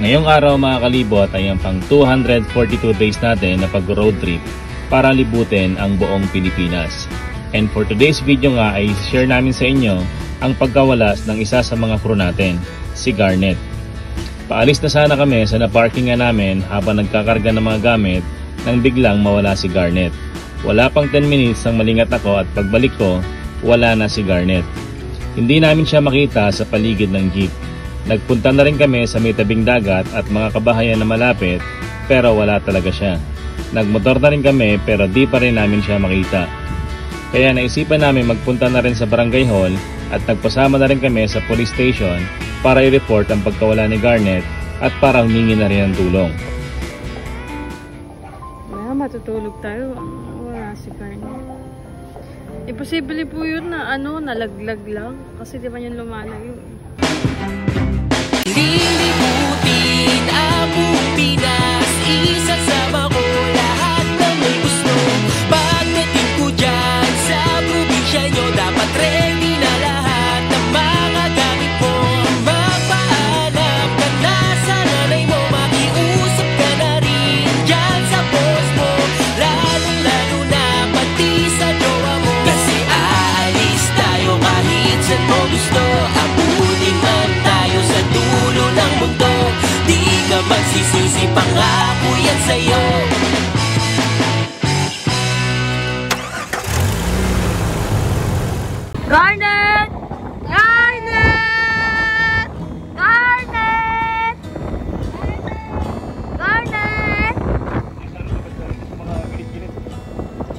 Ngayong araw mga kalibot ay ang pang 242 days natin na pag-road trip para libutin ang buong Pilipinas. And for today's video nga ay share namin sa inyo ang pagkawalas ng isa sa mga crew natin, si Garnet. Paalis na sana kami sa naparkingan namin habang nagkakarga ng mga gamit nang biglang mawala si Garnet. Wala pang 10 minutes ang malingat ako at pagbalik ko, wala na si Garnet. Hindi namin siya makita sa paligid ng jeep. Nagpunta na rin kami sa may tabing dagat at mga kabahayan na malapit pero wala talaga siya. Nagmotor na rin kami pero di pa rin namin siya makita. Kaya naisipan namin magpunta na rin sa barangay hall at nagpasama na rin kami sa police station para i-report ang pagkawala ni Garnet at para humingi na rin ng tulong. Matutulog tayo. Wala si Garnet. Imposible po yun na nalaglag lang kasi di ba yun lumalayo. Lilibutin ang buong Pinas, isasama ko lahat ng may gusto. Pagdating ko dyan sa probinsya nyo, dapat ready na lahat ng mga gamit mo. Magpaalam ka na sa nanay mo, makiusap ka na rin dyan sa boss mo, lalo na pati sa jowa mo. Kasi aalis tayo kahit saan mo gusto. Abutin man tayo sa dulo ng mundo, di ka magsisisi, pangako yan sa'yo. Garnet! Garnet! Garnet! Garnet!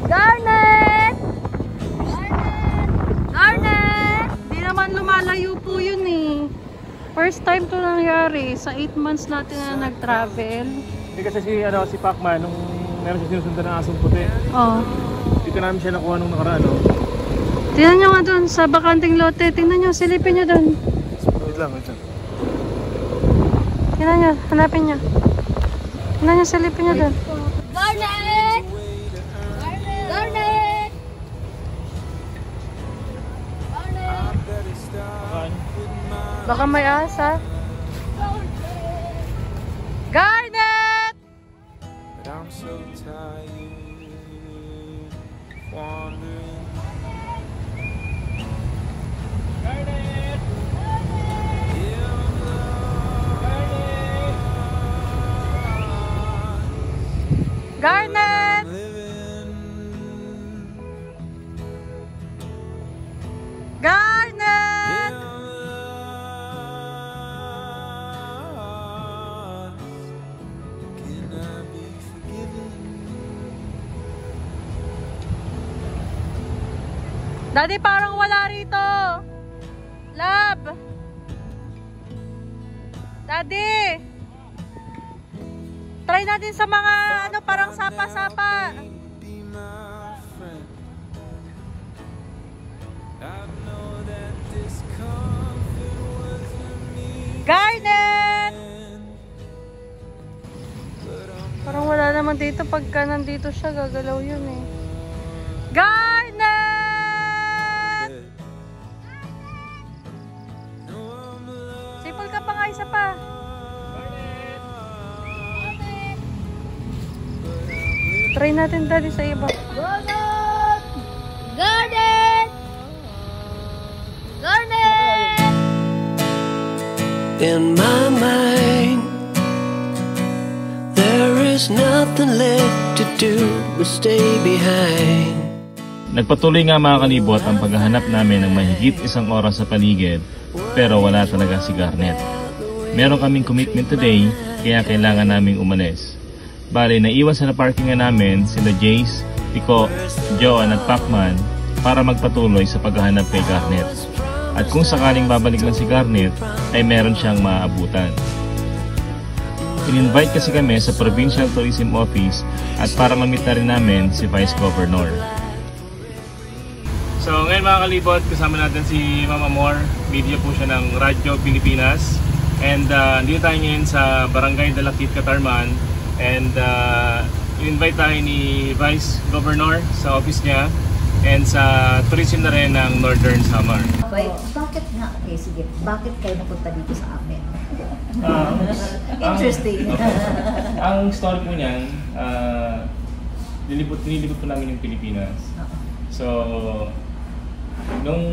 Garnet! Garnet! Di naman lumalayo po yun eh. First time to nangyari sa 8 months natin na nag-travel. Hindi kasi si Pacman nung meron siya sinusundan ng asong puti. Oh. Dito namin siya nakuha nung nakaraan. Tingnan nyo nga doon sa bakanting lote. Tingnan nyo, silipin nyo doon. Wait lang. Tingnan nyo, hanapin nyo. Tingnan nyo, silipin nyo doon. Garnet! Garnet! Baka may asa. Garnet! I'm so tired, wandering. Garnet! Garnet! Daddy, parang wala rito. Love. Daddy. Try natin sa mga parang sapa-sapa. Garnet! Parang wala naman dito. Pagka nandito siya, gagalaw yun eh. Garnet! Sipol ka pa nga, isa pa. Try natin dali sa iba. Garnet! Garnet! Garnet! In my mind, there is nothing left to do but stay behind. Nagpatuloy nga mga kalibot ang paghahanap namin ng mahigit 1 oras sa paligid pero wala talaga si Garnet. Meron kaming commitment today kaya kailangan naming umalis. Bale, naiwan sa naparkingan namin sila Jace, Pico, Joan at Pacman para magpatuloy sa paghahanap kay Garnet. At kung sakaling babalik lang si Garnet, ay meron siyang maaabutan. In-invite kasi kami sa Provincial Tourism Office at para mamit na rin namin si Vice Governor. So ngayon mga kalibot, kasama natin si Mama Moore. Media po siya ng Radyo Pilipinas. And dito tayo ngayon sa Barangay Dalakit, Catarman. And in-invite tayo ni Vice Governor sa office niya and sa tourism na rin ng Northern Samar. Okay, bakit nga? Okay, sige. Bakit kayo napunta dito sa amin? Interesting. Ang story po niyan, nilibot po namin yung Pilipinas. So, nung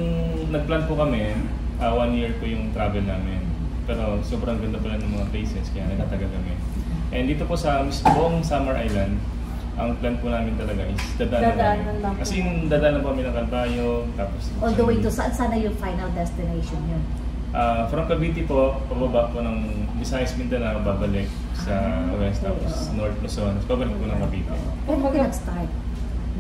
nag-plan po kami, 1 year po yung travel namin. Pero sobrang ganda pala ng mga places, kaya nagtatagal kami. And dito po sa buong Samar Island, ang plan po namin talaga is dadaanan lang. Kasi yung dadaanan po kami ng Calbayo, tapos... All the way to saan sana yung final destination yun? From Cavite po, pababa po ng Visayas, Mindanao, babalik sa West, tapos North Luzon, tapos babalik po ng Cavite. Kailan kayo nag-start?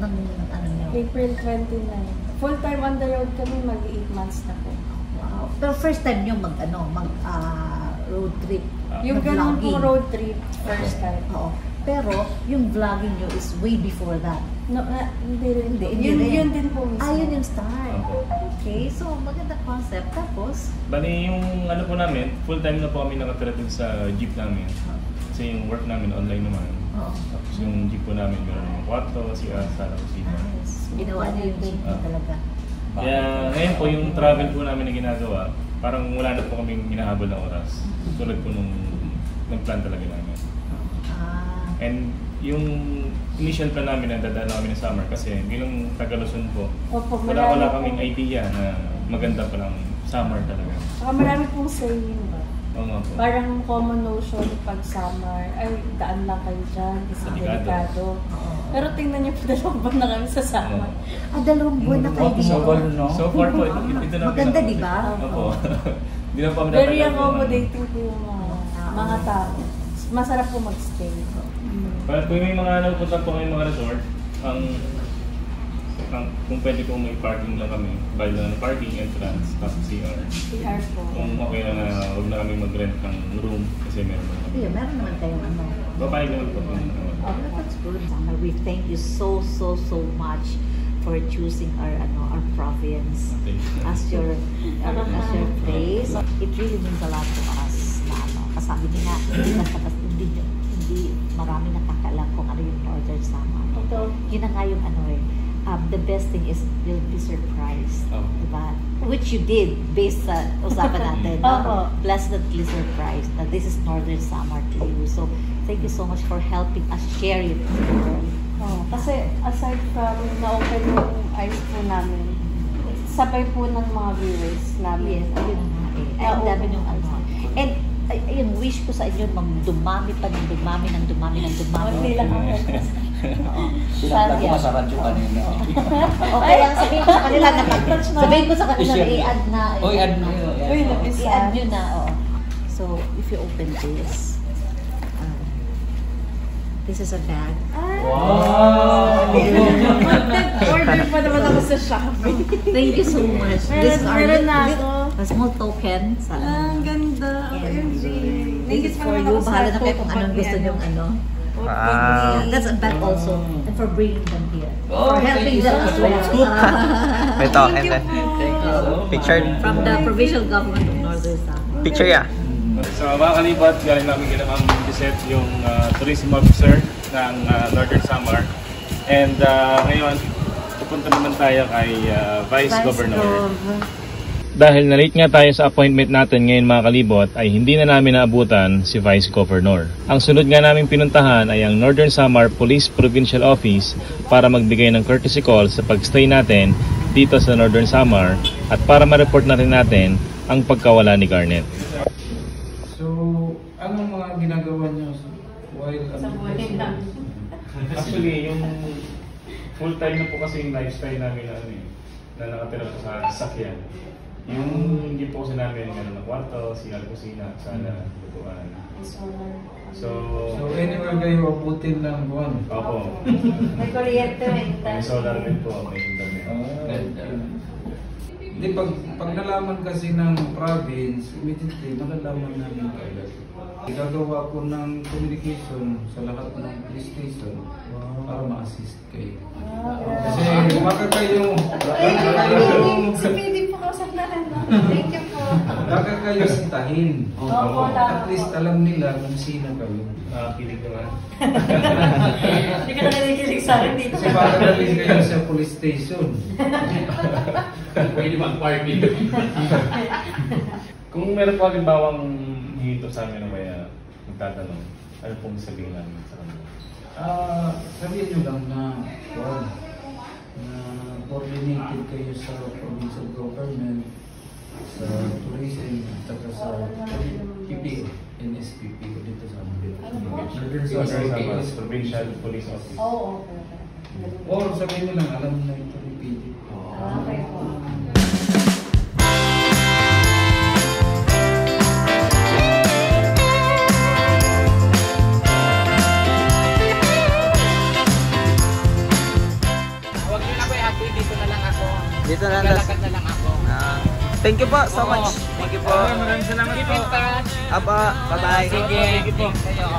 Ng ano nyo? April 29. Full time on the road kami, mag-8 months na po. Wow. Pero first time nyo road trip? Yung ganun po vlogging. road trip, first time. Oo. Pero yung vlogging nyo is way before that. No, hindi rin. Hindi Yun, rin. yun din po mismo. Yun yung start. Opo. Okay, so maganda concept. Tapos, Bali yung ano po namin, full time na po kami nakatira din sa jeep namin. Kasi yung work namin online naman. Oo. Tapos yung jeep po namin, meron ng kwarto, sala, kusina. nice. Ginawa nyo yung jeep nyo talaga. Kaya ngayon po yung travel po namin na ginagawa, parang wala na po kaming hinahabol na oras. Tulad po nung plan talaga namin. And yung initial plan namin na dadaan namin ng summer kasi bilang Taga-Luzon po, Opo, wala marami kaming idea na maganda pa lang summer talaga. Saka marami pong saying ba? Oo nga po. Parang common notion pag summer, ay daan lang kayo dyan, kasi Delikado. delikado. Pero tingnan niyo po, 2 buwan na kami sa summer. 2 buwan na kayo dito. So far po, ito na Maganda, di ba? Opo. Di na po kami Very natagal po. accommodating po yung mga tao. Masarap po mag-stay. Pero kung may mga napupunta po kami mga resort, kung pwede po may parking lang kami, bayad lang ng parking, entrance, tapos CR. CR po. Kung okay lang na huwag na kami mag-rent ng room kasi meron naman kami. Yeah, meron naman kayong ano. Papayag naman po. Oh, that's good. We thank you so much for choosing our province as your place. It really means a lot to us. Kasabi niyo na, hindi marami nakakaalam kung ano yung Northern Samar. Yun na nga yung the best thing is you'll be surprised. Diba? Which you did based sa usapan natin. Pleasantly surprised that this is Northern Samar to you. So, thank you so much for helping us share it to the world. Kasi aside from na-open yung eyes po namin, sabay po ng mga viewers namin. Yes, ayun na nga eh. Ay, ang dami yung ano. And, yung wish ko sa inyo, dumami pa ng dumami. Hindi lang ako. Sinakta ko masarat yung kanina. Okay lang, sabihin ko sa kanila na i-add na. Add mo yun. I-add nyo na. So, if you open this is a bag. Wow! Order pa naman ako sa Shopee. Thank you so much. This is our Meron na ako. a small token. Ang ganda. OMG. This is for you. Bahala na kayo kung anong gusto nyong ano. That's a bag also. And for bringing them here. For helping them as well. May token na. Picture. From the provincial government of Northern Samar. Picture ya. So mga kalibot, galing namin ginamang visit yung tourism officer ng Northern Samar. And ngayon, pupunta naman tayo kay Vice Governor. Dahil na-late nga tayo sa appointment natin ngayon mga kalibot, ay hindi na namin naabutan si Vice Governor. Ang sunod nga namin pinuntahan ay ang Northern Samar Police Provincial Office para magbigay ng courtesy call sa pagstay natin dito sa Northern Samar at para ma-report na rin natin ang pagkawala ni Garnet. So, anong mga ginagawa niyo while Actually, yung full time na po kasi yung lifestyle namin na nakatira po sa sasakyan. Yung hindi po kasi namin ng kwarto, CR, kusina, sala, lutuan. So anywhere kayo abutin ng buwan? Opo. May kuryente, May solar din po, may internet. Hindi, pag nalaman kasi ng province, immediately malalaman namin agad. Gagawa ko ng communication sa lahat ng police station para ma-assist kayo. Kasi baka kayo Pwede po kausap natin. Thank you po. baka kayo sitahin. At least alam nila kung sino kayo. Kilig naman. Hindi ka nakikilig sa akin dito. Kasi baka namin kayo sa police station. Pwede mag-park dito. Kung meron po halimbawang hinto sa amin na may magtatanong, ano pong sabihin namin sa kanila? Sabihin nyo lang na coordinated kayo sa provincial government, sa tourism, at saka sa PPO, NSPP dito sa amin. Provincial Police Office. Or sabihin nyo lang, alam na ito ni PD. Okay po. Dito na lang. Lalakad na lang ako. Thank you po so much. Thank you po. Maraming salamat po. Apa, bye-bye. Sige.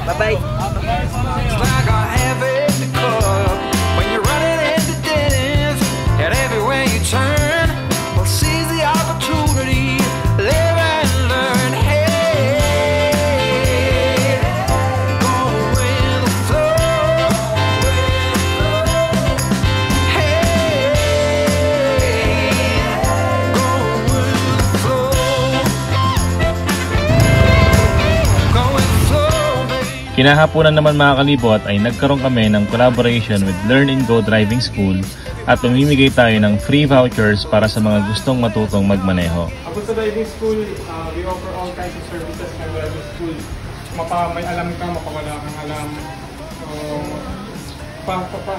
Bye-bye. It's like a heavy cup when you're running into dead ends, and everywhere you turn, well, seize the opportunity, live and learn. Hey, go with the flow. Hey, go with the flow. Go with the flow, baby. Kinahaponan naman mga kalibot ay nagkaroon kami ng collaboration with Learn and Go Driving School at pumimigay tayo ng free vouchers para sa mga gustong matutong magmaneho. Ako sa driving school, we offer all kinds of services sa driving school. May alam ka, mapawala kang alam.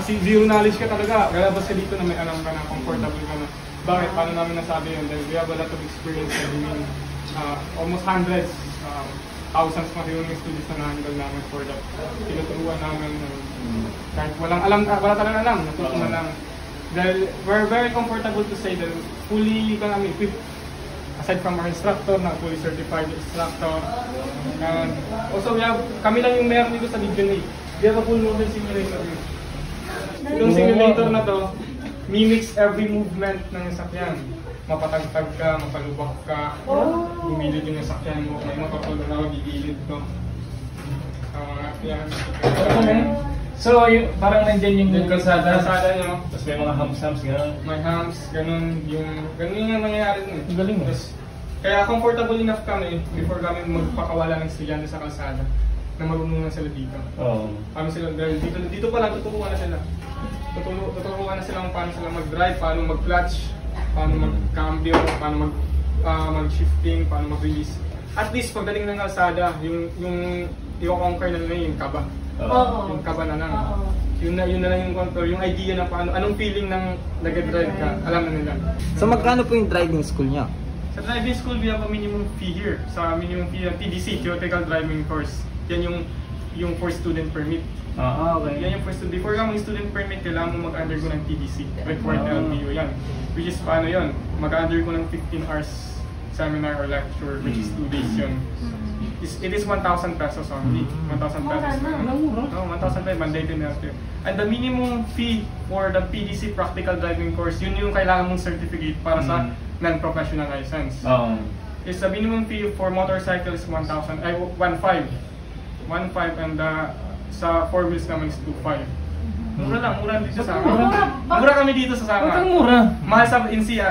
Zero knowledge ka talaga. Galabas ka dito na may alam ka na, comfortable ka na. Bakit? Paano namin nasabi yun? Dahil we have a lot of experience in doing almost hundreds, thousands na yung students na na-handle namin for that. Tinuturuan namin kahit wala talagang alam, natutunan lang. Dahil we're very comfortable to say that fully equipped, aside from our instructor, na fully certified instructor. And also kami lang yung meron dito sa Region 8. We have a full model simulator. Yung simulator na to, mimics every movement ng sasakyan. Mapatagtag ka, mapalubak ka, gumilid yung sasakyan mo, may mapapulong na gigilid ko. Yan. So, parang nandyan yung kalsada. Kalsada nyo. Tapos may mga humps, gano'n. May humps, ganun yung nangyayari nun. Ang galing mo. Kaya comfortable enough kami before kami magpakawala ng estudyante sa kalsada na marunong na sila dito. Oo. Kami sila, dahil dito pa lang tuturuan na sila. Tuturuan na sila kung paano sila mag-drive, paano mag-clutch, paano mag-cambio, paano mag-shifting, paano mag-release. At least pagdating ng kalsada, yung i-conquer na nila yung kaba. Yung kaba na lang. Yun na lang yung control, yung idea ng paano, anong feeling ng nag-drive ka, alam na nila. So magkano po yung driving school niya? Sa driving school, we have a minimum fee here. Sa minimum fee ng TDC, Theoretical Driving Course. Yan yung for student permit. Okay. Yan yung for student. Before ka mag-student permit, kailangan mo mag-undergo ng TDC. Required LBO yan. Which is paano yun? Mag-undergo ng 15 hours seminar or lecture, which is 2 days yun. It is 1,000 pesos only. 1,000 pesos na. No, 1,000 pesos, Monday to Thursday. And the minimum fee for the PDC practical driving course, yun yung kailangan mong certificate para sa non-professional license. Is the minimum fee for motorcycle is 1,500 and sa 4 wheels naman is 2,500. Mura lang, mura dito sa amin. Mura kami dito sa Sanga. Bakit mura? Mahal sa NCR.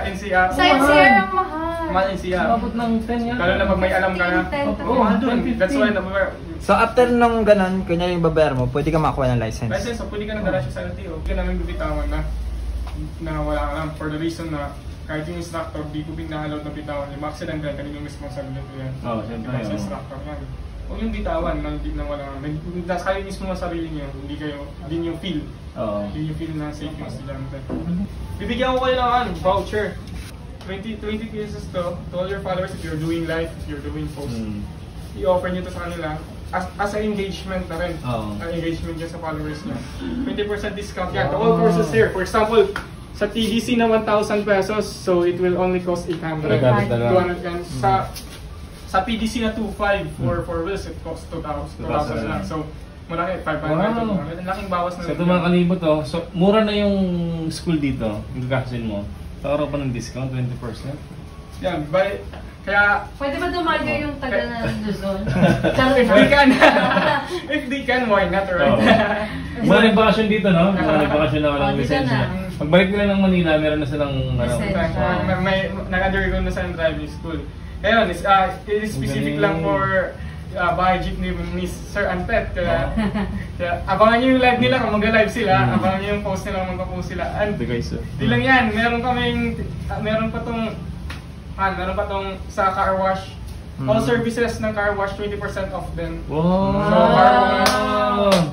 Sa NCR ang mahal. Mahal NCR. Abot ng 10 yan. Lalo na pag may alam ka na. Mahal dun. That's why So after nung ganun, kunya yung babayar mo, pwede ka makakuha ng license? license, so pwede ka na darasyo sa LTO. Hindi ka namin bibitawan na wala ka lang. For the reason na kahit yung instructor, di ko pinahalaw na bitawan. Yung accident ka, kanina yung responsibility yan. Oo, siyempre. Yung instructor yan. Huwag yung bitawan na wala ka. Nasa kayo mismo ang sarili niyo, hindi yung feel. Hindi yung feel na safe yung estudyante. Bibigyan ko kayo ng voucher. 20 pesos to all your followers if you're doing live, if you're doing post. I-offer nyo to sa kanila as an engagement na rin. An engagement dyan sa followers nyo. 20% discount yan to all courses here. For example, sa TDC na 1,000 pesos, so it will only cost 800. 200 yan. Sa PDC na 2,500 for wheels, it costs 2,000 lang. So, malaki, 500. Laking bawas na. So ito mga kalibot so mura na yung school dito, yung gagasin mo. Kakaroon pa ng discount, 20%? Yan, Kaya, Pwede ba dumayo yung taga na Luzon? if they can, why not, right? Mga nagbakasyon dito, no? Mga nagbakasyon na walang dito lisensya. na. Pagbalik nila ng Manila, meron na silang May nag-undergo na sa driving school. Ngayon, it is specific lang for bahay jeep ni Miss Sir Antet. Kaya abangan nyo yung live nila kung mag-live sila. Abangan nyo yung post nila kung mag-post sila. And di lang yan, meron pa tong sa car wash. All services ng car wash, 20% off din. Wow! So, car wash,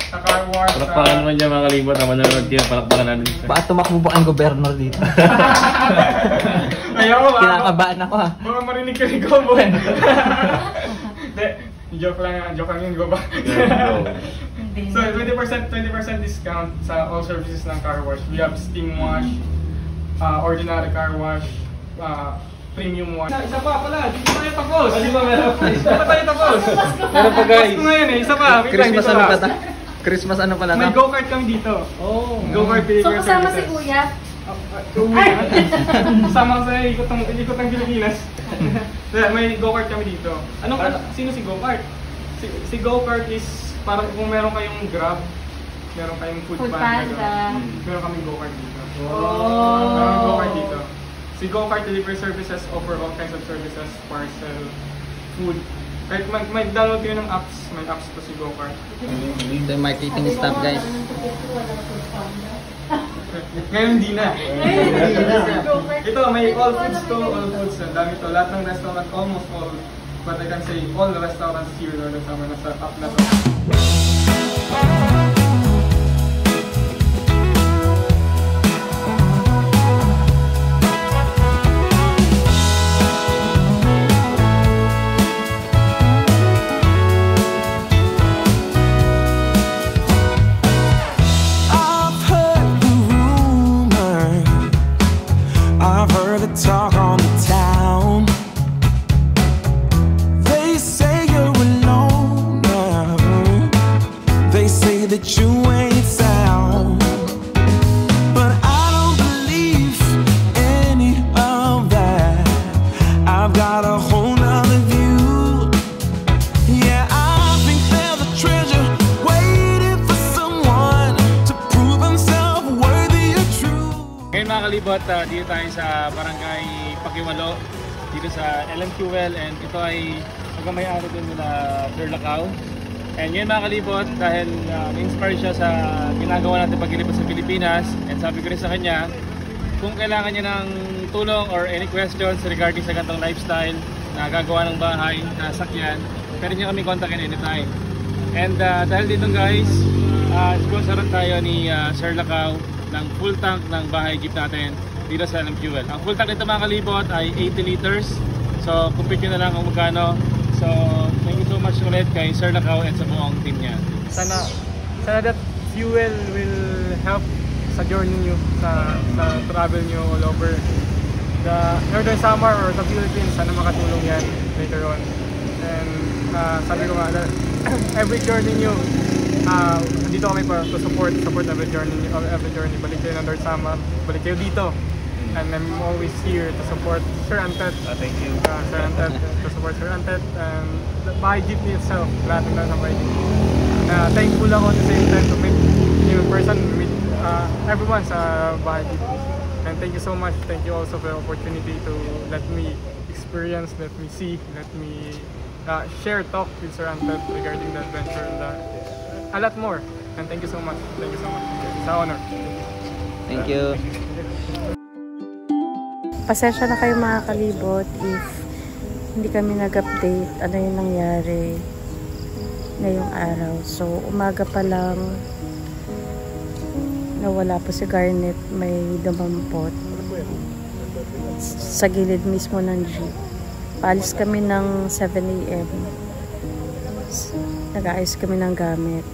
sa car wash. Palakpakan naman dyan mga kalibot. Ang manonood kayo, palakpakan natin. Baka tumakbo ba ang gobernador dito? Ayaw ba? Kinakabahan ako ha. Baka marinig ka ni Gobo. Hindi, joke lang yun, Gobo. So, 20% discount sa all services ng car wash. We have steam wash, ordinary car wash, premium wash. Isa pa pala, di pa tayo tapos. Di pa tayo tapos. Meron pa guys. Tapos ngayon isa pa. Christmas ano pa ta? Christmas ano pala May ta? go-kart kami dito. Go-kart delivery So kasama si services. Kuya? Kasama sa ikot ng Pilipinas. May go-kart kami dito. Sino si go-kart? Si go-kart is parang kung meron kayong Grab, meron kayong Food Panda. Meron kaming go-kart dito. Meron go-kart dito. Si Go-Kart Delivery Services offer all kinds of services, parcel, food. Kahit mag-download kayo ng apps, may apps to si Go-Kart. Ito yung marketing staff guys. Ngayon hindi na. Ito, may all foods to, all foods. Ang dami to. Lahat ng restaurant, almost all. But I can say all the restaurants here na kasama na sa app na to. Talk on the town. They say you're alone now. They say that you ain't sound. But I don't believe any of that. I've got a whole nother view. Yeah, I think there's a treasure waiting for someone to prove himself worthy or true. Ngayon mga kalibot, dito tayo sa Barangay Pakiwalo, dito sa LMQL, and ito ay pagmamayari din nila Sir Lacao. And ngayon mga kalibot, dahil na-inspire siya sa ginagawa natin paglilibot sa Pilipinas, and sabi ko rin sa kanya, kung kailangan niya ng tulong or any questions regarding sa ganitong lifestyle na gagawa ng bahay, na sakyan, pwede niyo kami kontakin anytime. And dahil dito guys, sponsoran tayo ni Sir Lacao ng full tank ng bahay jeep natin dito sa LMQL. Ang full tank nito mga kalibot ay 80 liters. So compute nyo na lang kung magkano. So thank you so much ulit kay Sir Lacao and sa buong team niya. Sana that fuel will help sa journey nyo, sa travel nyo all over the Northern Samar or the Philippines. Sana makatulong yan later on. And sabi ko nga, every journey nyo, dito kami para to support every journey. Balik kayo ng North Samar, balik kayo dito. And I'm always here to support Sir Antet. Thank you. Sir Antet, to support Sir Antet and the bahay jeepney itself. Lahat ng nasa bahay jeepney. Thankful ako at the same time to meet you in person, meet everyone sa bahay jeepney. And thank you so much. Thank you also for the opportunity to let me experience, let me see, let me share, talk with Sir Antet regarding the adventure and a lot more. And thank you so much. Thank you so much. It's an honor. Thank you. Pasensya na kayo mga kalibot if hindi kami nag-update ano yung nangyari ngayong araw. So umaga pa lang nawala po si Garnet, may dumampot sa gilid mismo ng jeep. Paalis kami ng 7 AM. Nag-aayos kami ng gamit.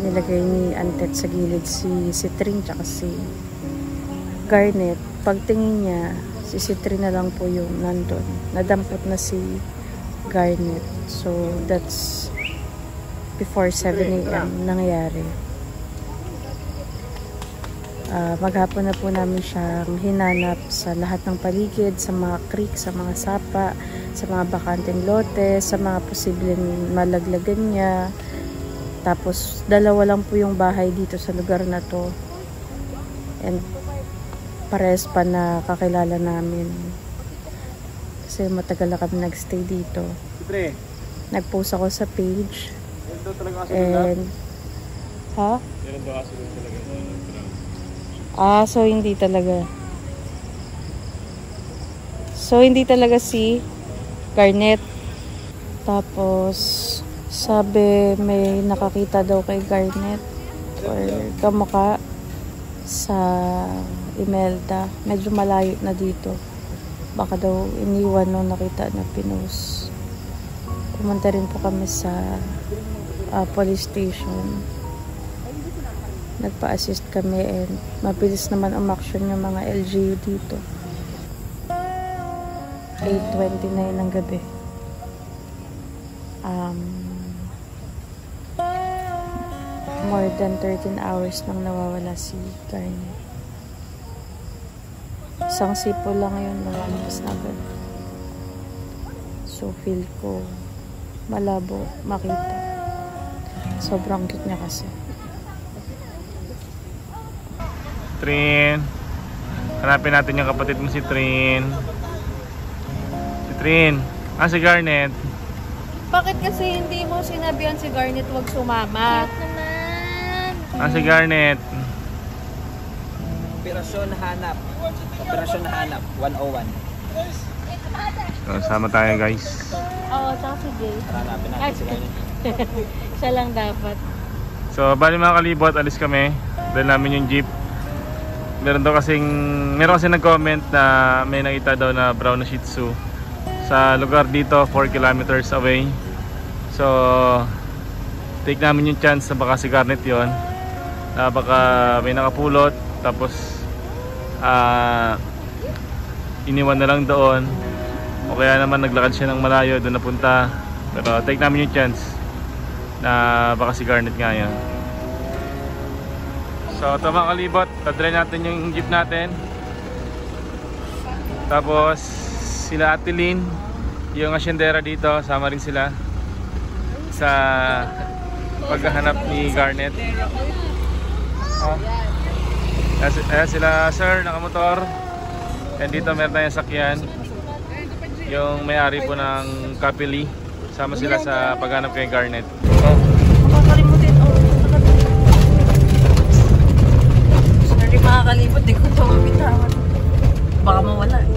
Nilagay ni Antet sa gilid si Trin tsaka si Garnet. Pagtingin niya, si Trin na lang po yung nandun. Nadampot na si Garnet. So, that's before 7 AM nangyari. Maghapon na po namin siyang hinanap sa lahat ng paligid, sa mga creek, sa mga sapa, sa mga bakanteng lote, sa mga posibleng malaglagan niya. Tapos, 2 lang po yung bahay dito sa lugar na to. And, pares pa na kakilala namin. Kasi matagal na kami nagstay dito. Nag-post ako sa page. And, ha? So hindi talaga. So hindi talaga si Garnet. Tapos sabi may nakakita daw kay Garnet or kamukha sa Imelda. Medyo malayo na dito. Baka daw iniwan nung nakita na pinost. Pumunta rin po kami sa police station. Nagpa-assist kami and mabilis naman umaksyon yung mga LGU dito. 8:29 ng gabi. More than 13 hours nang nawawala si Garnet. Isang sipo lang yun, nalamas na agad. So feel ko malabo makita. Sobrang cute niya kasi. Trin, hanapin natin yung kapatid mo si Trin. Si Trin, si Garnet. Bakit kasi hindi mo sinabihan si Garnet wag sumama? Cute naman. Si Garnet. Operasyon hanap. Operasyon hanap 101. So, sama tayo guys. Oo, tsaka si Jay. Hanapin natin si Garnet. Siya lang dapat. So, bali mga kalibot, alis kami. Dahil namin yung jeep. Meron kasing nag-comment na may nakita daw na brown na Shih Tzu sa lugar dito 4 kilometers away. So take namin yung chance na baka si Garnet yon, na baka may nakapulot tapos iniwan na lang doon o kaya naman naglakad siya ng malayo doon napunta. Pero take namin yung chance na baka si Garnet nga yun. So ito mga kalibot, tadry natin yung jeep natin. Tapos sila Ate Lynn, yung asyendera dito, sama rin sila sa paghahanap ni Garnet. Ayan sila sir, nakamotor. And dito meron tayong sakyan, yung may-ari po ng Kapili. Sama sila sa paghanap kay Garnet. Makakalibot, di ko ito mabitawan. Baka mawala eh.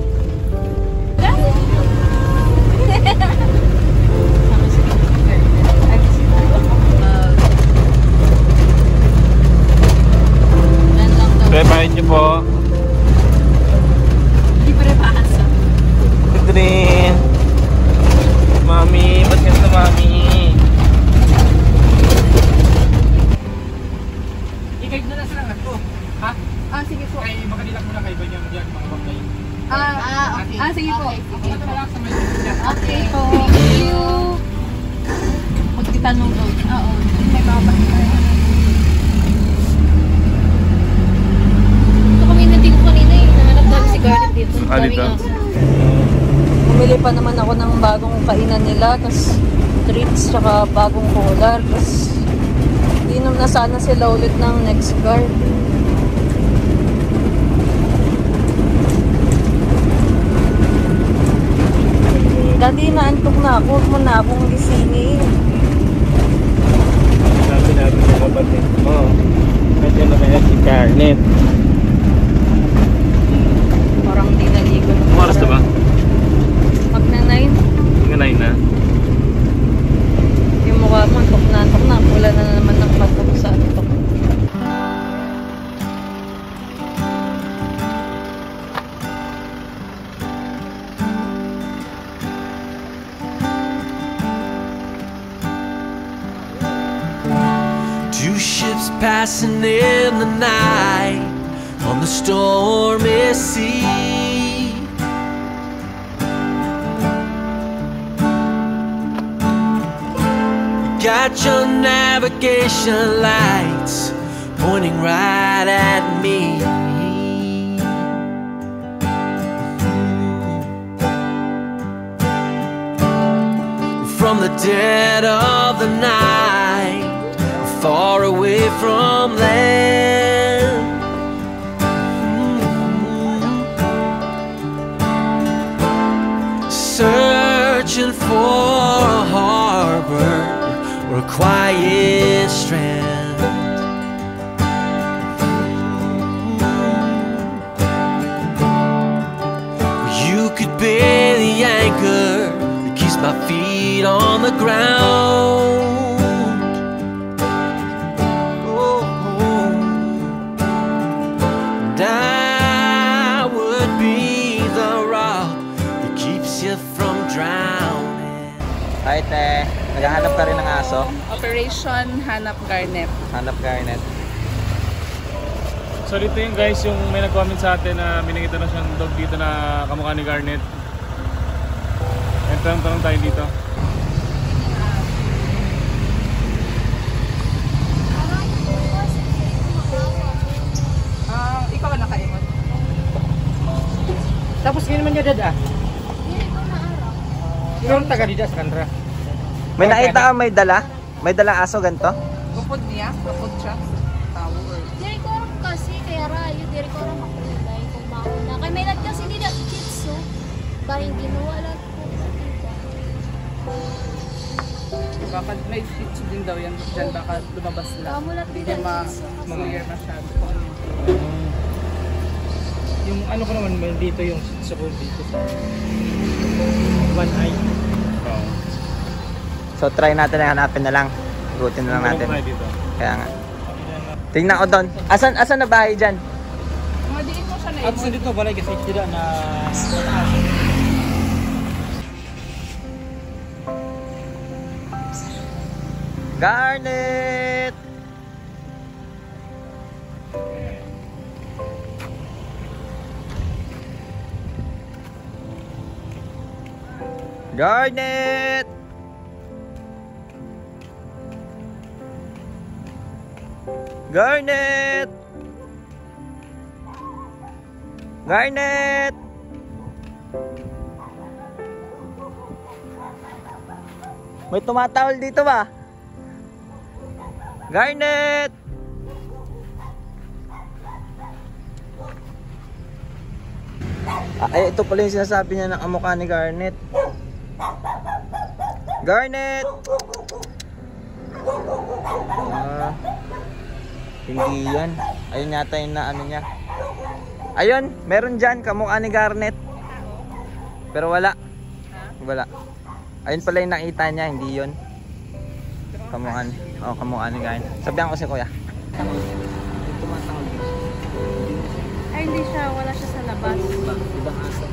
Prepahin niyo po. Libre pa asa. Trin. Mami, ba't ganito mami? Ikay na lang sila ko. Ha? Sige po. Ay, baka nilak mo na kayo ba niya mga baklay? Okay. Sige po. Okay po. Thank you. Magtitanong doon. Oo. May mapakita. Ito kami natin ko kanina eh. Nahanap namin si Garnet dito. Dito? Bumili pa naman ako ng bagong kainan nila, tas treats, tsaka bagong collar, tas inom na sana sila ulit ng next guard. Dati naantok na ako, huwag mo na akong gisingin. Sabi natin sa kapatid mo, nandiyan na kaya si Garnet. Parang di naligo. Oras na ba? Pag na 9, Nga 9 na. yung mukha mo, antok na. Wala na naman ng patok sa antok. Two ships passing in the night on the stormy sea. Got your navigation lights pointing right at me. From the dead of the night, far away from land, searching for a harbor or a quiet strand. You could be the anchor that keeps my feet on the ground. Oh, and I would be the rock that keeps you from drowning. Hi, te. Naghahanap ka rin ng aso? Operation Hanap Garnet. Hanap Garnet. So dito yung guys, yung may nag-comment sa atin na may nakita na siyang dog dito na kamukha ni Garnet. Tanong tayo dito. Ikaw ang nakaimot. Tapos ngayon naman niya dada? Yung taga dida sa kanra. May nakita ka may dala? May dalang aso ganito? Kupod niya? Kupod siya? Tower. Diri ko rin kasi kaya rayo, diri ko rin makulay kung mauna. Kaya may lag kasi hindi na kitso. Bahing ginawa lang po. Baka may kitso din daw yan. Diyan baka lumabas lang. Kamulat Hindi din ma-clear masyado. Yung ano ko naman, dito yung sa dito sa one eye. So try natin na hanapin na lang. Igutin na lang natin. Kaya nga. Tingnan ko doon. Asan na bahay dyan? Madiin mo siya na At sa dito balay kasi tidak na Garnet! Garnet! Garnet! Garnet! May tumatawal dito ba? Garnet! Ay, ito pala yung sinasabi niya ng kamukha ni Garnet. Garnet! Hindi yan. Ayun yata yung na ano niya. Ayun, meron dyan kamukha ni Garnet. Pero wala. Wala. Ayun pala yung nakita niya, hindi yun. Kamukha. Oh, kamukha ni Garnet. Sabihan ko si kuya. Ay, hindi siya. Wala siya sa labas. Ibang aso.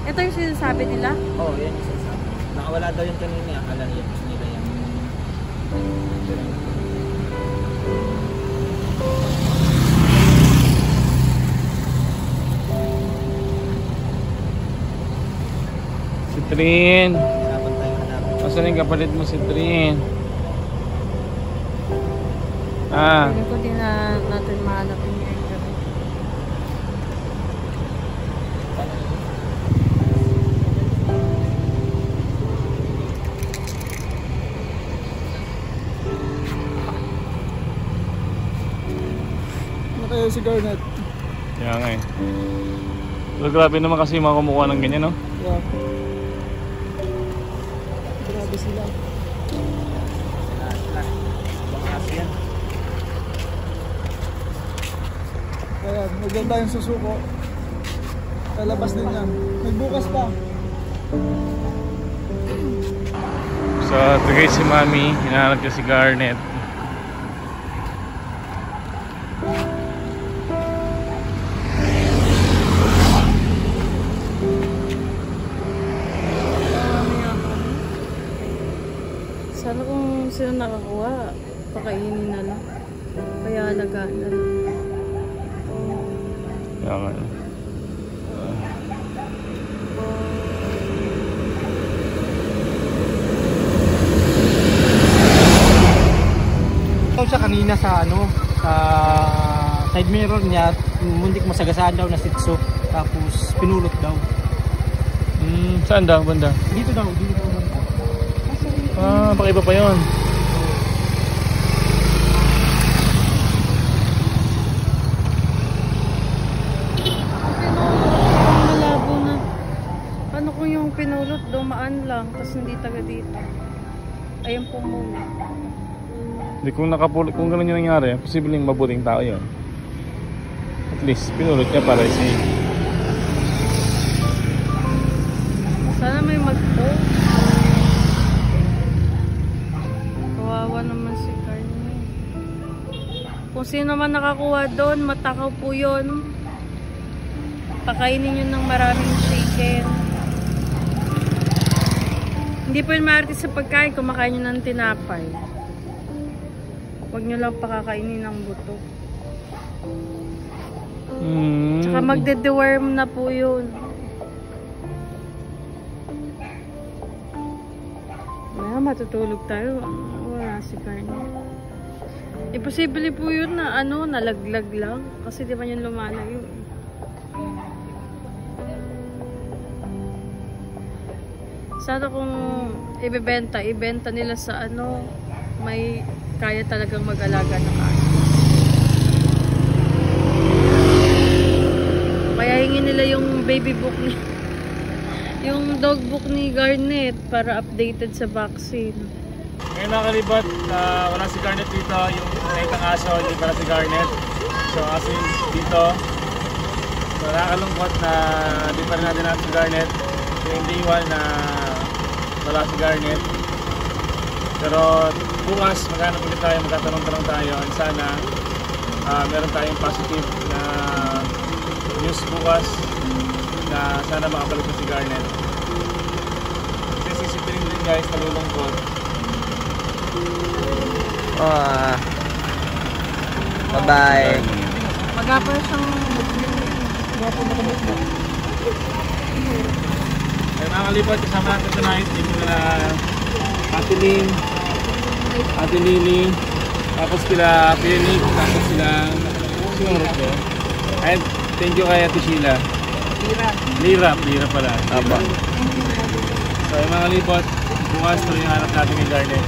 Ito yung sinasabi nila? Oo, yan yung sinasabi. Nakawala daw yung kanina. Akala nila gusto nila yan. Si Trin. Asan yung kapalit mo si Trin? Hindi ko din na natin mahanap yung anchor. ano kaya si Garnet? Kaya nga eh. So, grabe naman kasi yung mga kumukuha ng ganyan, no? Yeah. Grabe sila. Ayan, nagyan tayong susuko. Lalabas din yan. Nagbukas pa. So, ito guys si Mami. Hinahanap niya si Garnet. Sana kung sino nakakuha, pakainin na lang. Kaya alagaan na lang. Kaya nga. Ito siya kanina sa ano, sa side mirror niya, muntik masagasaan daw na sitso. Tapos pinulot daw. Saan daw, banda? Dito daw. Baka iba pa yun. Malabo na. Paano kung yung pinulot, dumaan lang, tapos hindi taga dito? Ayun po muna. Hindi, kung gano'n yung nangyari, posibleng mabuting tao yun. At least, pinulot niya para safe. Sana may mag-post. Kawawa naman si Carmen. Kung sino man nakakuha doon, matakaw po yun. Pakainin yun ng maraming chicken. Hindi po yun maarte sa pagkain, kumakain nyo ng tinapay. Huwag nyo lang pakakainin ng buto. Tsaka magde-deworm na po yun. Matutulog tayo. Wala si Carmen. Imposible po yun na nalaglag lang. Kasi di ba yun lumalayo. Sana kung ibenta nila sa may kaya talagang mag-alaga ng aso. Kaya hingin nila yung baby book ni yung dog book ni Garnet para updated sa vaccine. Ngayon mga kalibot, wala si Garnet dito. Yung nakitang aso, hindi pala si Garnet. So aso yun dito. So nakakalungkot na di pa rin natin natin si Garnet. Yung day 1 na wala si Garnet. Pero bukas maghanap ulit tayo, magtatanong-tanong tayo. And sana meron tayong positive na news bukas na sana makabalik na si Garnet. Kasi sisipin din guys, nalulungkot. Bye-bye. Mag-apar siyang Ay mga kalibot, kasama natin tonight. Dito na Ate Lynn, Ate Lily, tapos sila Penic, tapos sila sinurot ko. And thank you kay Ate Sheila. Lira pala. Aba. So yung mga kalibot, bukas ito yung hanap natin ni Garnet.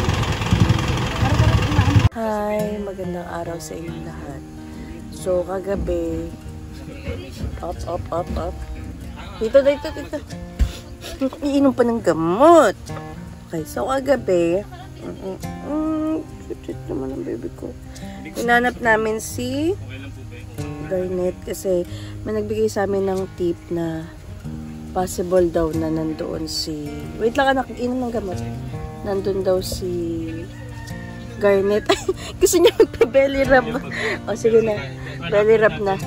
Hi, magandang araw sa inyong lahat. So kagabi, up. Dito. Iinom pa ng gamot. Okay, so kagabi, cute naman ang baby ko. Hinanap namin si Garnet kasi may nagbigay sa amin ng tip na possible daw na nandoon si... Wait lang anak, inom ng gamot. Nandun daw si Garnet. Gusto niya magpa-belly rub. O sige na, belly rub na.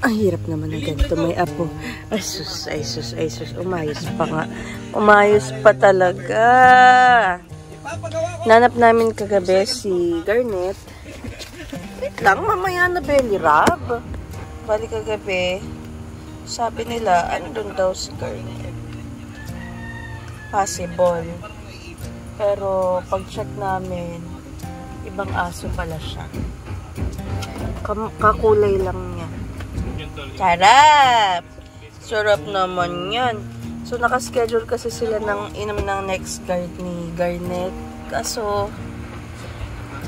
Ang hirap naman ng ganito. May apo. Ay sus. Umayos pa nga. Umayos pa talaga. Nanap namin kagabi si Garnet. Wait lang, mamaya na belly rub. Bali kagabi, sabi nila, andun daw si Garnet. Possible. Pero pag-check namin, ibang aso pala siya. Kakulay lang niya. Sarap! Sarap naman yan. So, nakaschedule kasi sila ng inom ng next guard ni Garnet. Kaso,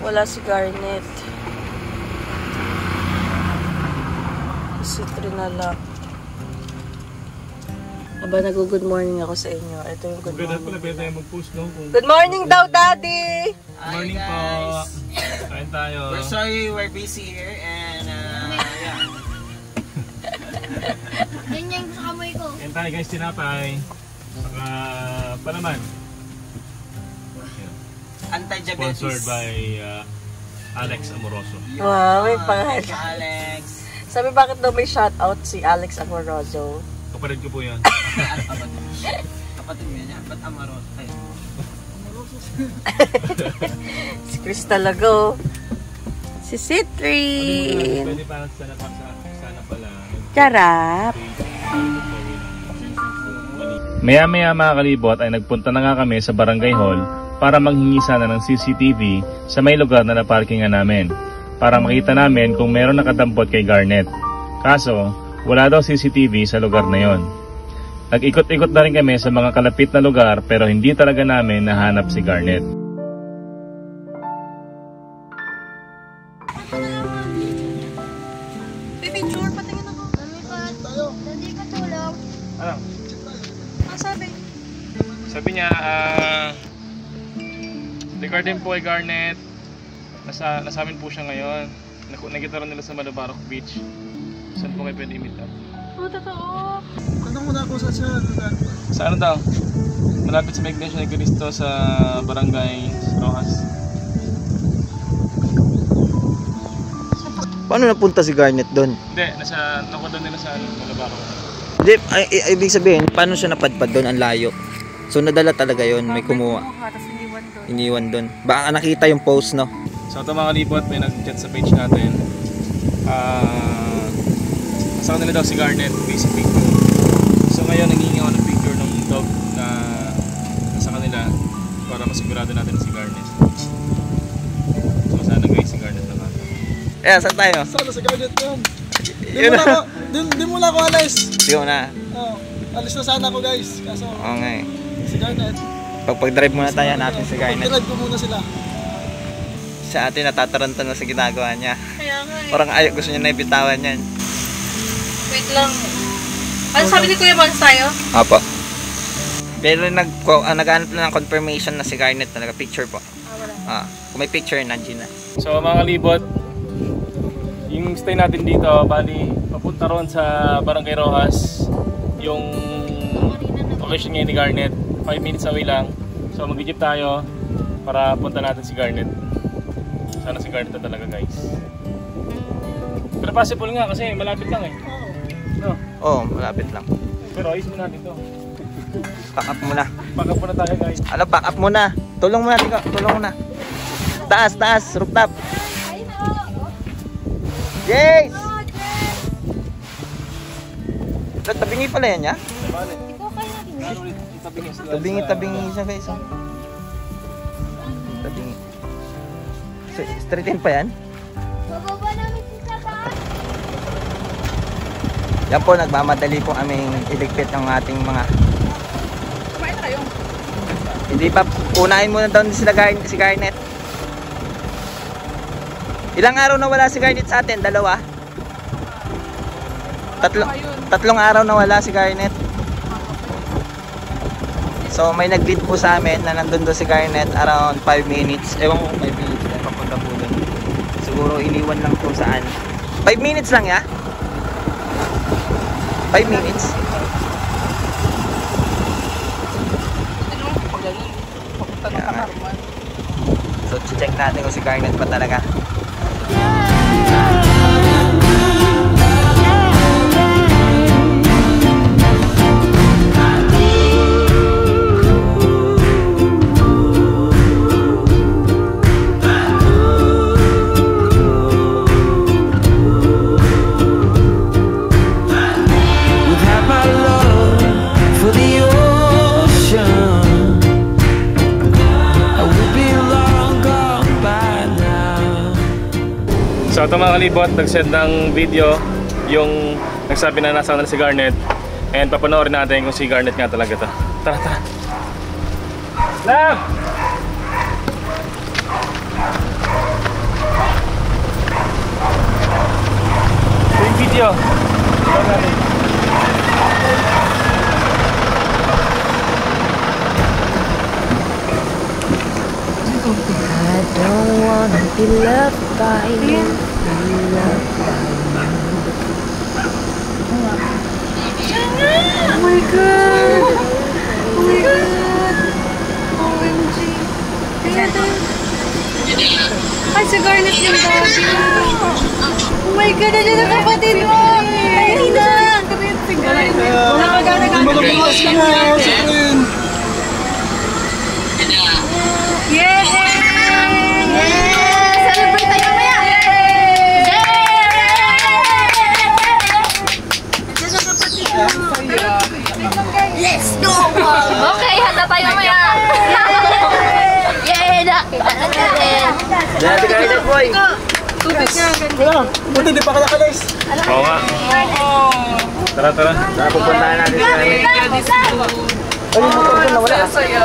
wala si Garnet. Si Trinala. Aba, nag-good morning ako sa inyo. Ito yung good morning. Good morning daw, Daddy! Good morning po. Kain tayo. We're sorry we're busy here and yeah. Ganyan sa kamoy ko. Kain tayo guys, tinapay. Saka panaman. Anti-diabetes. Sponsored by Alex Amoroso. Wow, may pangalan. Alex. Sabi bakit daw may shoutout si Alex Amoroso? Kapatid ko po yan. Kapatid niya. Ba't Amoroso? Ay. Si Chris talaga. Si Citrin. Pwede pa sana pala. Charap. Maya mga kalibot ay nagpunta na nga kami sa Barangay Hall para manghingi sana ng CCTV sa may lugar na naparkingan namin para makita namin kung meron nakadampot kay Garnet. Kaso, wala daw CCTV sa lugar na yon. Nag-ikot-ikot na rin kami sa mga kalapit na lugar pero hindi talaga namin nahanap si Garnet. Pipicture, patingin ako. Daddy ka tulog. Ano? Ang sabi? Sabi niya, regarding po kay Garnet, nasa amin po siya ngayon. Nakita rin nila sa Malabarok Beach. Saan po kayo pwede i-meet up? Oo, totoo. Tanong mo na ako sa lugar. Sa ano daw? Malapit sa Iglesia ni Cristo sa Barangay Rojas. Paano napunta si Garnet doon? Hindi, nakuha nila sa Malabarok. Hindi, ibig sabihin, paano siya napadpad doon? Ang layo. So nadala talaga yon, may kumuha. Iniwan doon. Baka nakita yung post, no? So ito mga kalibot, may nag-chat sa page natin. Kasama nila daw si Garnet, basic picture. So ngayon, nangingi ako ng picture ng dog na nasa kanila para masigurado natin si Garnet. So sana guys, si Garnet na natin. Saan tayo? Sana si Garnet yun. Di mo na ako alis. Di mo na. Oh, alis na sana ako guys. Kaso, okay. Si Garnet. Pag-drive muna tayo natin si Garnet. Pag-drive ko muna sila. Sa atin natatarantan na sa ginagawa niya. Kaya nga eh. Parang gusto niya na ibitawan yan. Wait lang. Ano sabi ni Kuya Bons tayo? Apo. Pero naghanap na ng confirmation na si Garnet talaga. Picture po. Wala. Kung may picture, nandiyan na. So mga kalibot, yung stay natin dito, bali, papunta ron sa Barangay Rojas. Yung location ngayon ni Garnet, 5 minutes away lang. So mag-jeep tayo para punta natin si Garnet. Sana si Garnet na talaga guys. Pero possible nga kasi malapit lang eh. No? Oo, malapit lang. Pero ayos mo natin to. Pack up muna. Pack up muna tayo guys. Ano, pack up muna. Tulong muna, Tiko. Tulong muna. Taas, taas. Rooftop. Yes! Tabingi pala yan, ya? Tabingi siya guys. Tabingi. Straighten pa yan? Bababa namin sa taas. Yan po, nagmamadali po aming iligpit ng ating mga... Kumain na kayo? Hindi pa, unahin muna daw si Garnet. Ilang araw na wala si Garnet sa atin? 2? Tatlong araw na wala si Garnet. So may nag-lead po sa amin na nandun doon si Garnet around 5 minutes. Ewan ko 5 minutes na papunta po doon. Siguro iniwan lang po saan. 5 minutes lang ya? 5 minutes. So check natin kung si Garnet pa talaga. So ito mga kalibot, nag-send ng video yung nagsabi na nasa na si Garnet. And papanoorin natin kung si Garnet nga talaga to. Tara, tara. Love! Ito yung video. Ito natin. I don't wanna be loved by you. Be loved by you. Oh my god! Oh my god! OMG! Ay, si Garnet yung dati. Oh my god, ano na kapatid mo? Ay, na! Si Garnet. Malabukas ka na, si Queen. Yes! Yes! Celebrate tayo maya! Let's go! Okay, handa tayo maya. Dati Garnet boy! Tubig nga, ganito. Wala, buti di pa kaya kalis. Oo nga. Tara, tara. Tara, pupuntahan natin si Garnet. Ay, yung motor ko nawala. Saya.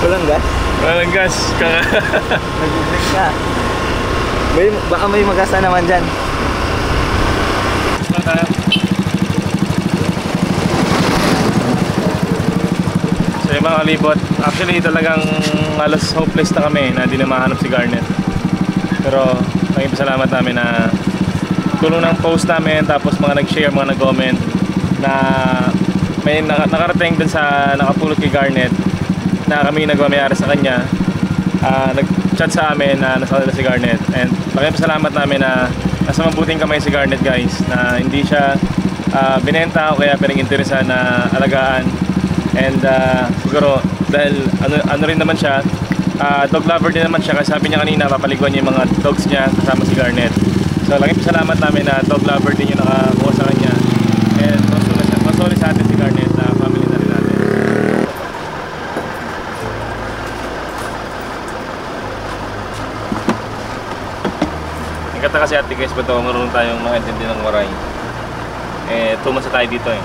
Walang gas? Walang gas. Nag-break ka. Baka may magasa naman dyan. So yung mga kalibot, actually talagang halos hopeless na kami na hindi na mahanap si Garnet. Pero nagpasalamat namin na tulong ng post namin, tapos mga nag-share, mga nag-comment na may nakarating dun sa nakapulot kay Garnet na kami nagmamayari sa kanya. Nag-chat sa amin na nasa kanila si Garnet, and pasalamat namin na nasa mabuting kamay si Garnet, guys, na hindi siya binenta o kaya pinag-interesan na alagaan. And siguro dahil ano rin naman siya, dog lover din naman siya, kasi sabi niya kanina papaliguan niya yung mga dogs niya kasama si Garnet. So laging pasalamat namin na dog lover din yung nakakuha sa kanya, and masuli sa atin si Garnet na family na rin natin. Kata kasi ate guys, ba't marunong tayong makaintindi ng waray? 2 months na tayo dito eh.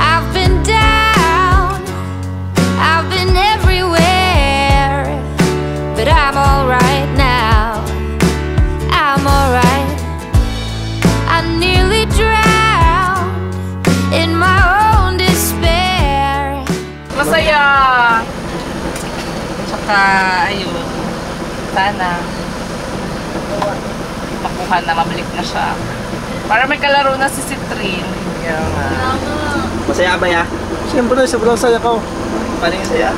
I've been down, I've been everywhere, but I'm alright now, I'm alright. I nearly drowned in my own despair. Masaya! Tsaka, ayun, sana makuha na, mabalik na siya. Para may kalaro na si Citrine. Masaya ka ba ya? Siyempre, sobrang saya ko. Paano yung saya?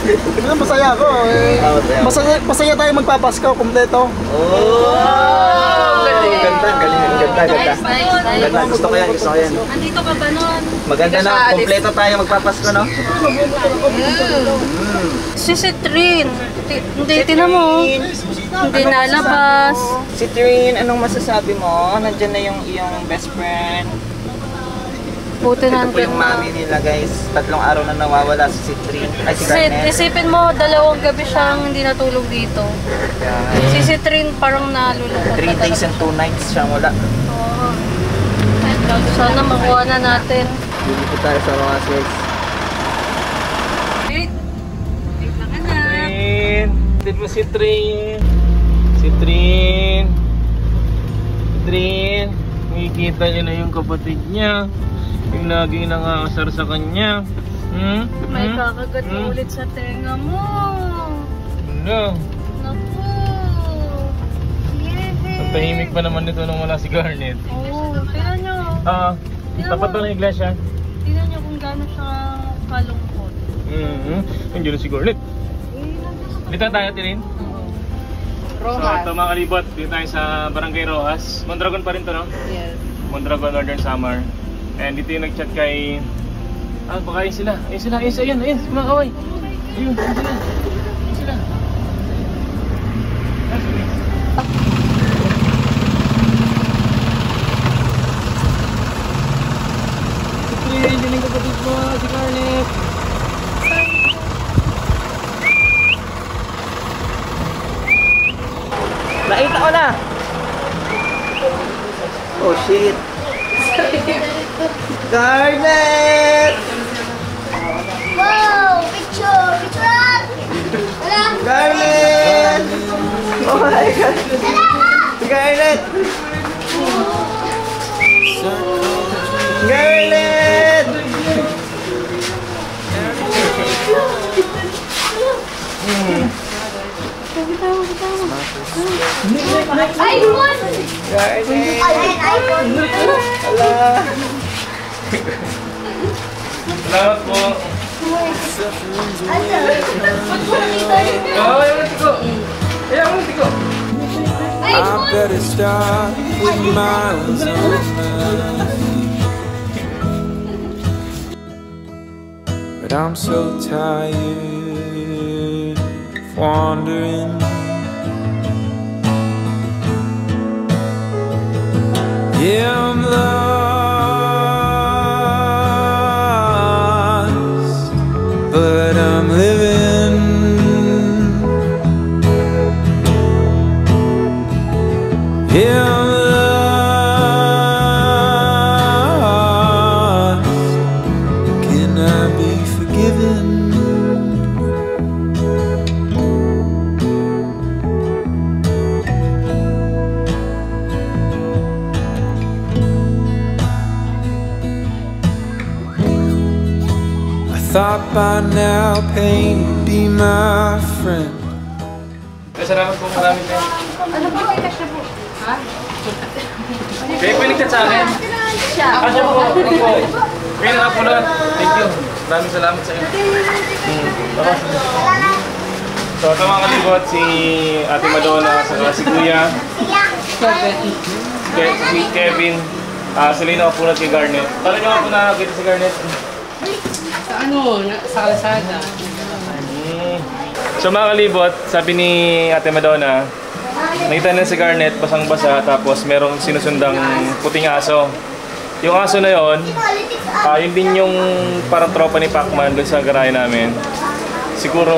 Siyempre, masaya ako. Masaya tayo magpapasko, kompleto. Ganda. Ganda, gusto ko yan. Nandito ka ba nun? Maganda na, kompleto tayo magpapasko, no? Si Citrine, hindi, tinan mo. Hindi nalabas. Citrine, anong masasabi mo? Nandiyan na yung iyong best friend. Buti Ito po yung mami nila, guys. 3 araw na nawawala si Citrine. Ay, si Garnet. Isipin mo, 2 gabi siyang hindi natulog dito. Si Citrine parang nalulungkot. 3 days and 2 nights siyang wala. Oo. Sana makuha na natin. Dito tayo sa mga guys. Citrine! Dito mo Citrine! Citrine! Makikita niya na yung kapatid niya. Yung laging nangasar sa kanya. May kakagat mo ulit sa tenga mo. Ano? Naku. Ang tahimik pa naman nito nung wala si Garnet. Oo, tingnan nyo. Tapat ba ng iglesia? Tingnan nyo kung gano'n siya kalungkot. Nandiyan na si Garnet. Dito tayo, Tirin? Rojas. So ito mga kalibot, dito tayo sa Barangay Rojas. Mondragon pa rin to, no? Yes. Mondragon, Northern Samar. And dito yung nag-chat kay... baka yun sila. Ayun, mga kaway. Ayun sila. Citrine, yun yung kapatid mo, si Garnet. Nakita ko na! Oh shit! Garnet! Wow! Picture! Garnet! Oh my God! Garnet! Garnet! iPhone! Garnet! iPhone! Ala! Salamat po. I better start with my own but I'm so tired of wandering. Yeah, I'm lost, but I'm living. Yeah, I'm lost. Can I be forgiven? Thought by now pain would be my friend. Salamat po marami kayo. Ano po kayo kasya po? Ha? Kayo po yung sa akin. Kasya po. Kayo na po lahat. Thank you. Maraming salamat sa inyo. So ito mga kalibot, si Ate Madonna, si Kuya, si Kevin, sila yung nakapunod kay Garnet. Paano nyo nga po nakakita si Garnet? Sa sa kalsada. So mga kalibot, sabi ni Ate Madonna, nakita na si Garnet basang-basa tapos merong sinusundang puting aso. Yung aso na yon, yun din yung parang tropa ni Pacman doon sa garahe namin. Siguro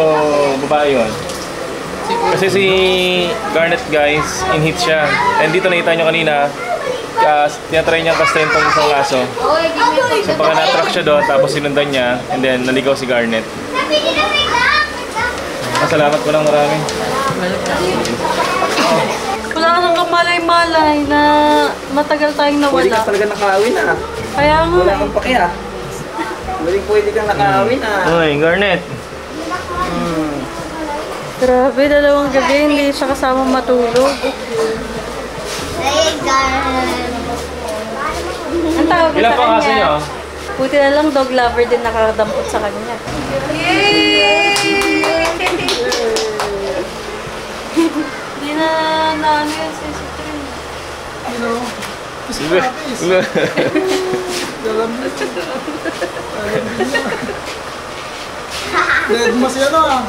babae yun. Kasi si Garnet guys, in-hit siya. And dito nakita nyo kanina, tinatry niya kastayin tong isang aso. So baka na-attract siya doon, tapos sinundan niya, and then naligaw si Garnet. Salamat po ng marami. Wala ka nang kamalay-malay na matagal tayong nawala. Pwede ka talaga nakaawin ah. Kaya nga. Wala kang pake ah. Pwede kang nakaawin ah. Uy, Garnet. Grabe, 2 gabi hindi siya kasama matulog. Ang tawag ko Ilan sa pang aso kanya? niyo? Buti na lang dog lover din nakadampot sa kanya. Hindi na ano yun si Trin. Sige. Dead mo siya na.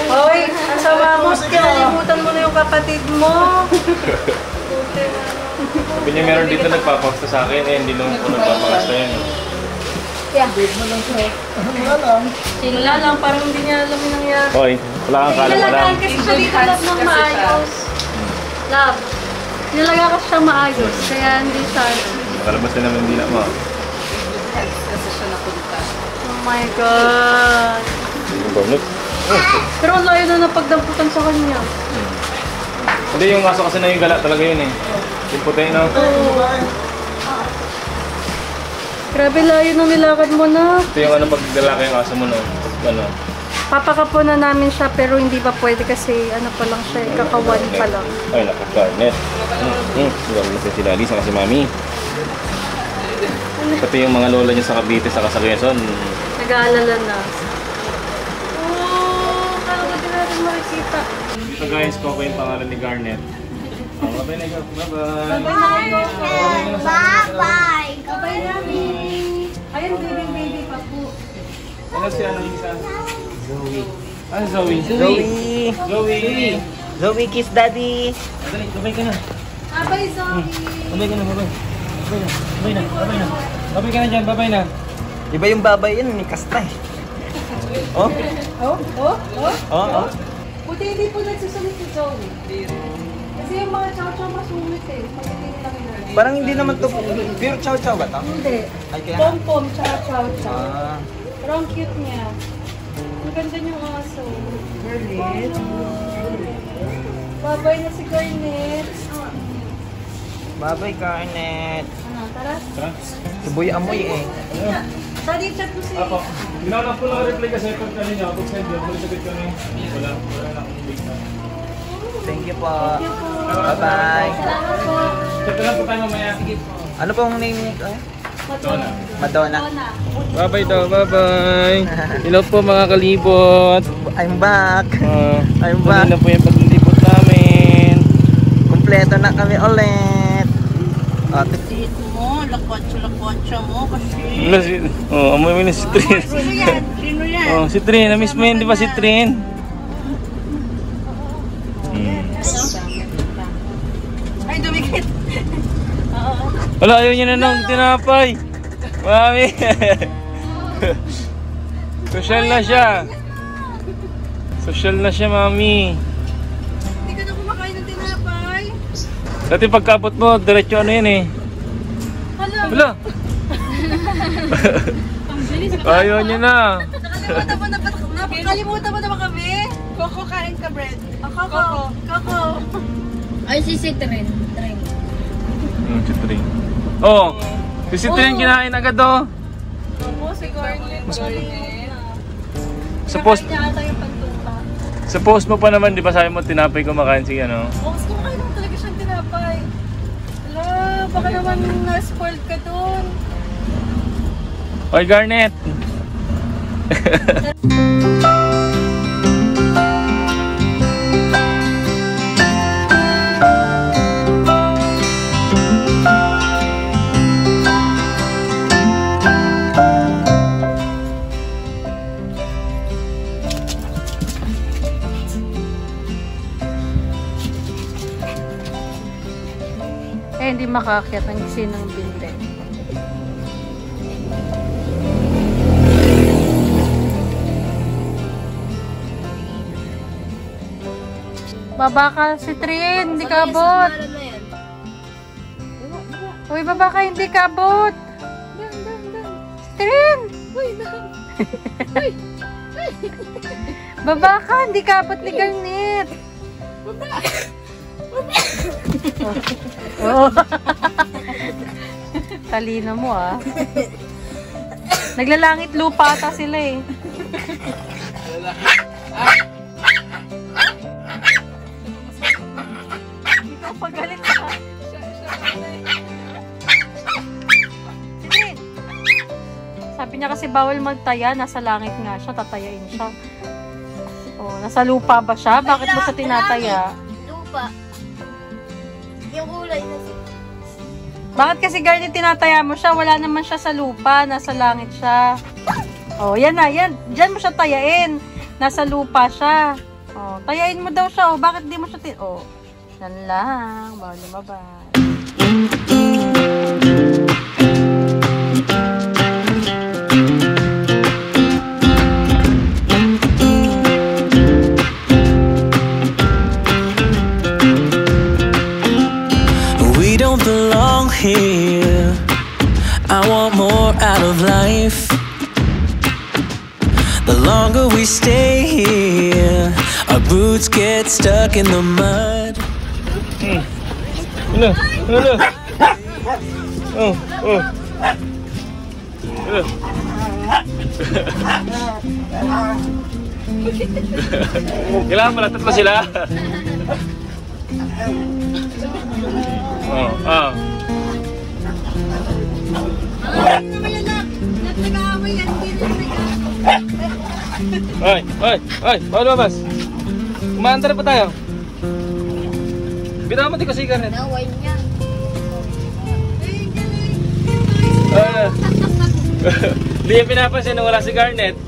Hoy, ang sama mo. Kinalimutan mo na yung kapatid mo. Sabi niya meron dito nagpapakasta sa akin, hindi naman po nagpapakasta yan. Dead mo lang siya. Wala lang. Wala lang, parang hindi niya alam yung nangyari. Hoy, wala kang kalam-alam. Nilalagaan kasi siya dito love ng maayos. Love. Nilalagaan kasi siya maayos, kaya hindi siya. Makalabas na naman din mo. Kasi siya napunta. Oh my God. Pero ang layo na napagdamputan sa kanya. Hindi, yung aso kasi na yung gala talaga yun eh. Yung puti, no? Grabe, layo na nilakad mo na. Ito yung ano pagdalaki yung aso mo, no? Ano? Papakapo na namin siya pero hindi pa pwede kasi ano pa lang siya, kakawan pa lang. Ay, naku, Garnet. Gano'n na si Lali, saka si Mami. Pati yung mga lola niya sa Cavite, saka sa Quezon. Nag-aalala na. Oh, kala ko din natin makikita. So guys, Coco yung pangalan ni Garnet. Bye-bye na ikaw. Bye-bye. Bye-bye. Bye-bye namin. Ayun, baby pa po. Ano si ano yung isa? Zoe. Ano Zoe? Zoe. Zoe. Zoe, kiss daddy. Dali, babay ka na. Bye-bye, Zoe. Babay ka na, babay. Babay na, babay na. Babay ka na dyan, babay na. Iba yung babay yun, ni Kasta eh. Oh? Oh? Buti hindi po nagsusulit si Zoe. Kasi yung mga chow-chow masulit eh. Pag hindi nila kinagawa. Parang hindi naman to pure chow-chow ba to? Hindi. Ay, kaya Pom-pom tsaka chow-chow. Ah. Pero ang cute niya. Ang ganda niyong aso. Garnet. Babay na si Garnet. Bye-bye, Garnet. Ano, tara? Tara. Suboy amoy eh. Daddy, chat mo si... Apo. Ginawa po lang reply kasi pag kanina, pag send yun, pag sagot kami. Wala na akong big na. Thank you po. Bye-bye. Salamat po. Chat na lang po tayo mamaya. Ano pong name niya? Madonna. Bye-bye daw, bye-bye. Hello po mga kalibot. I'm back. I'm Tuloy back. na po yung paglilibot namin. Kompleto na kami ulit. Mo, lakwatsa mo kasi. Amoy mo na si Trin. Sino yan? Sino yan? Oh, si Trin. Na-miss mo yun, di ba si Trin? Ay, dumikit. Wala, ayaw niya na ng tinapay. Mami. Social na siya. Social na siya, mami. Hindi ka na kumakain ng tinapay. Dati pagkabot mo, diretso ano yan eh. Wala. Ayaw niya na. Nakalimutan mo na ba kami? Coco, kain ka, bread. Coco. Ay, si Trin. Si Trin. Oh, si Trin kinain agad oh. Oo, si Garnet. Sa post mo pa naman, di ba sabi mo tinapay kumakain si ano? Gusto ko kayo naman talaga siyang tinapay. Ala, baka naman na-spoiled ka dun. Oy, Garnet! Hindi makaakyat ng sinong binte. Baba ka si Trin, hindi ka abot. Uy, baba ka, hindi ka abot. Trin! Baba ka, hindi ka abot ni Garnet. Oh. Talino mo ah. Naglalangit lupa ata sila eh. Ikaw pagalit ka. Sabi niya kasi bawal magtaya, nasa langit nga siya, tatayain siya. Oh, nasa lupa ba siya? Bakit mo siya tinataya? Lupa. Yung kulay na siya. Bakit kasi Garnet tinataya mo siya? Wala naman siya sa lupa, nasa langit siya. Oh, yan na, yan. Diyan mo siya tayain. Nasa lupa siya. Oh, tayain mo daw siya. Oh, bakit di mo siya oh, yan lang. Bawal lumabas. Here, I want more out of life. The longer we stay here, our roots get stuck in the mud. Hello, hello. Oh, oh. Hello. Kailangan malatat pa sila. Oh, ah. Ay, ay, ay, bawal lumabas. Umaandar pa tayo. Bitaw mo di kasi Garnet. Naway niya. Hindi yung pinapansin nung wala si Garnet.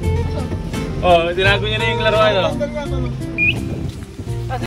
Oh, tinago niya na yung laruan, oh.